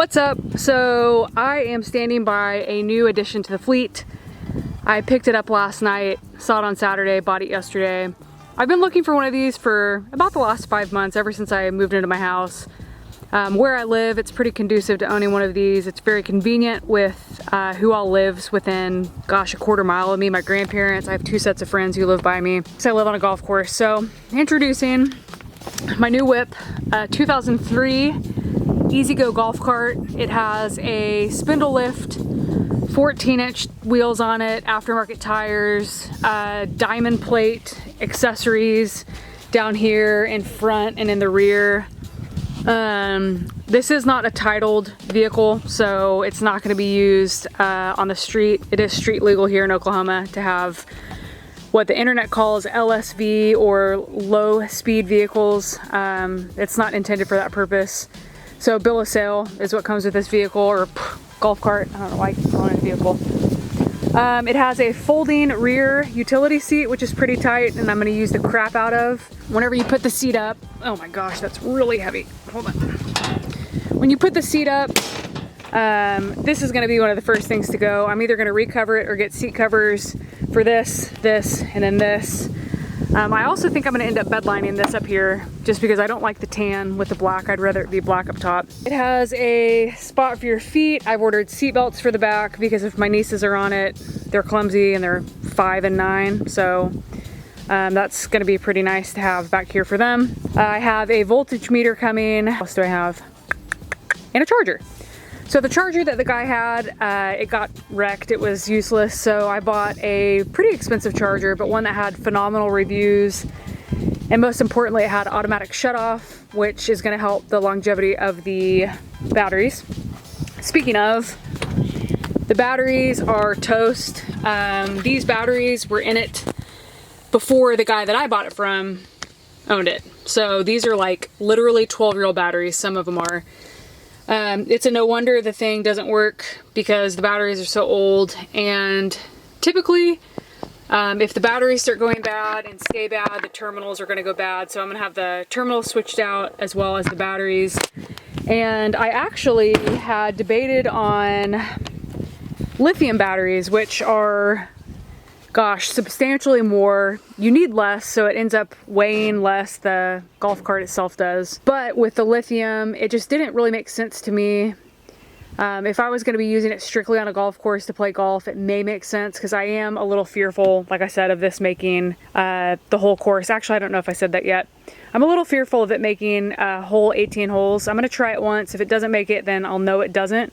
What's up? So I am standing by a new addition to the fleet. I picked it up last night, saw it on Saturday, bought it yesterday. I've been looking for one of these for about the last 5 months, ever since I moved into my house. Where I live, it's pretty conducive to owning one of these. It's very convenient with who all lives within, gosh, a quarter mile of me. My grandparents, I have 2 sets of friends who live by me. So I live on a golf course. So introducing my new whip, 2003 E-Z-GO golf cart. It has a spindle lift, 14-inch wheels on it, aftermarket tires, diamond plate accessories down here in front and in the rear. This is not a titled vehicle, so it's not going to be used on the street. It is street legal here in Oklahoma to have what the internet calls LSV or low speed vehicles. It's not intended for that purpose. So bill of sale is what comes with this vehicle, or golf cart. I don't know why I keep calling it a vehicle. It has a folding rear utility seat, which is pretty tight, and I'm going to use the crap out of. Whenever you put the seat up, oh my gosh, that's really heavy. Hold on. When you put the seat up, this is going to be one of the first things to go. I'm either going to recover it or get seat covers for this, and then this. I also think I'm going to end up bedlining this up here just because I don't like the tan with the black. I'd rather it be black up top. It has a spot for your feet. I've ordered seat belts for the back because if my nieces are on it, they're clumsy and they're 5 and 9. So that's going to be pretty nice to have back here for them. I have a voltage meter coming. What else do I have? And a charger. So the charger that the guy had, it got wrecked, it was useless, so I bought a pretty expensive charger, but one that had phenomenal reviews, and most importantly it had automatic shutoff, which is going to help the longevity of the batteries. Speaking of, the batteries are toast. These batteries were in it before the guy that I bought it from owned it. So these are like literally 12-year-old batteries, some of them are. It's a no wonder the thing doesn't work because the batteries are so old, and typically if the batteries start going bad and stay bad, the terminals are going to go bad. So I'm going to have the terminals switched out as well as the batteries. And I actually had debated on lithium batteries, which are, gosh, substantially more. You need less, so it ends up weighing less, the golf cart itself does. But with the lithium, it just didn't really make sense to me. If I was going to be using it strictly on a golf course to play golf, it may make sense because I am a little fearful, like I said, of this making the whole course. Actually, I don't know if I said that yet. I'm a little fearful of it making a whole 18 holes. I'm going to try it once. If it doesn't make it, then I'll know it doesn't.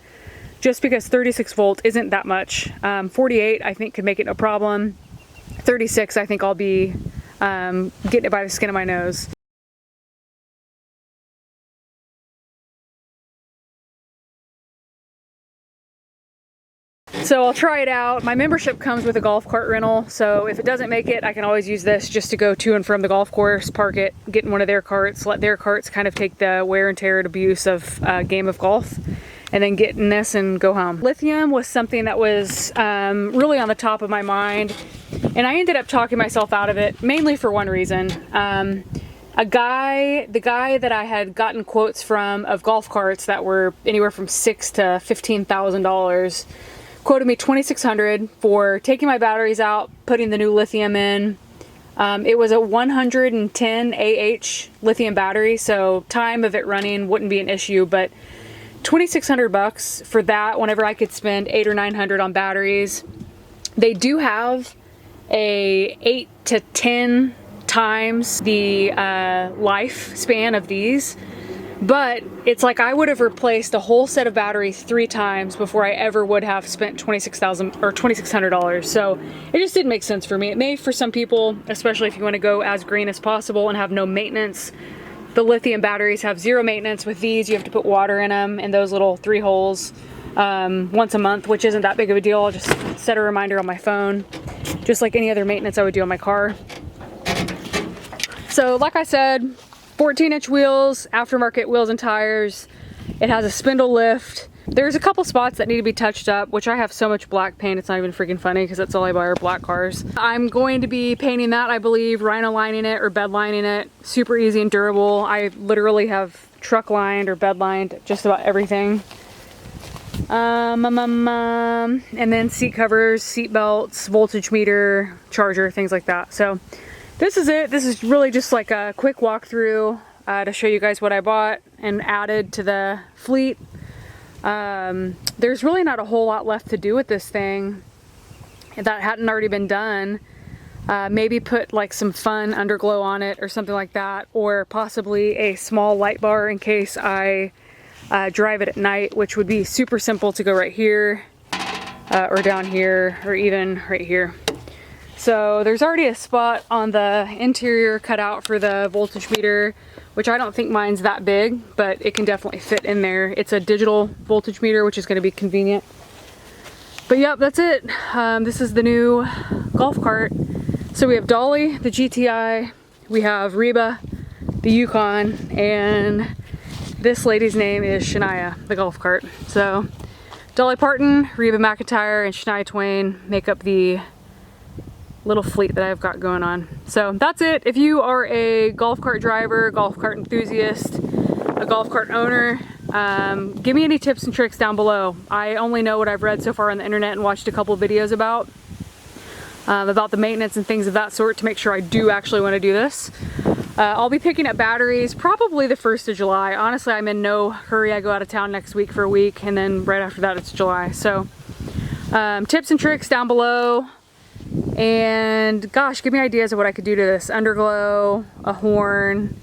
Just because 36 volt isn't that much. 48 I think could make it no problem. 36 I think I'll be getting it by the skin of my nose. So I'll try it out. My membership comes with a golf cart rental, so if it doesn't make it, I can always use this just to go to and from the golf course, park it, get in one of their carts, let their carts kind of take the wear and tear and abuse of a game of golf, and then get in this and go home. Lithium was something that was really on the top of my mind, and I ended up talking myself out of it, mainly for one reason. The guy that I had gotten quotes from of golf carts that were anywhere from $6,000 to $15,000 quoted me $2,600 for taking my batteries out, putting the new lithium in. It was a 110 AH lithium battery, so time of it running wouldn't be an issue, but $2,600 for that whenever I could spend $800 or $900 on batteries. They do have a 8 to 10 times the lifespan of these, but it's like I would have replaced a whole set of batteries 3 times before I ever would have spent $26,000 or $2,600. So it just didn't make sense for me. It may for some people, especially if you want to go as green as possible and have no maintenance. The lithium batteries have 0 maintenance. With these, you have to put water in them in those little 3 holes once a month, which isn't that big of a deal. I'll just set a reminder on my phone, just like any other maintenance I would do on my car. So like I said, 14-inch wheels, aftermarket wheels and tires. It has a spindle lift. There's a couple spots that need to be touched up, which I have so much black paint, it's not even freaking funny because that's all I buy are black cars. I'm going to be painting that, I believe, rhino lining it or bed lining it. Super easy and durable. I literally have truck lined or bed lined just about everything. And then seat covers, seat belts, voltage meter, charger, things like that. So this is it. This is really just like a quick walkthrough to show you guys what I bought and added to the fleet. There's really not a whole lot left to do with this thing that hadn't already been done. Maybe put like some fun underglow on it or something like that, or possibly a small light bar in case I drive it at night, which would be super simple to go right here or down here or even right here. So there's already a spot on the interior cut out for the voltage meter, which I don't think mine's that big, but it can definitely fit in there. It's a digital voltage meter, which is going to be convenient. But yep, that's it. This is the new golf cart. So we have Dolly, the GTI, we have Reba, the Yukon, and this lady's name is Shania, the golf cart. So Dolly Parton, Reba McEntire, and Shania Twain make up the little fleet that I've got going on. So that's it. If you are a golf cart driver, golf cart enthusiast, a golf cart owner, give me any tips and tricks down below. I only know what I've read so far on the internet and watched a couple videos about the maintenance and things of that sort to make sure I do actually want to do this. I'll be picking up batteries probably the 1st of July. Honestly, I'm in no hurry. I go out of town next week for a week, and then right after that it's July. So tips and tricks down below. And gosh, give me ideas of what I could do to this. Underglow, a horn,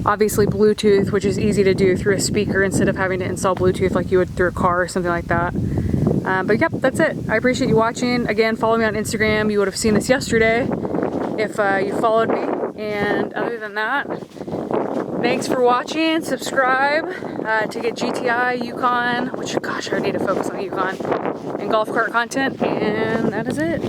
obviously Bluetooth, which is easy to do through a speaker instead of having to install Bluetooth like you would through a car or something like that. But yep, that's it. I appreciate you watching. Again, follow me on Instagram. You would have seen this yesterday if you followed me. And other than that, thanks for watching. Subscribe to get GTI, Yukon, which gosh, I need to focus on Yukon, and golf cart content. And that is it.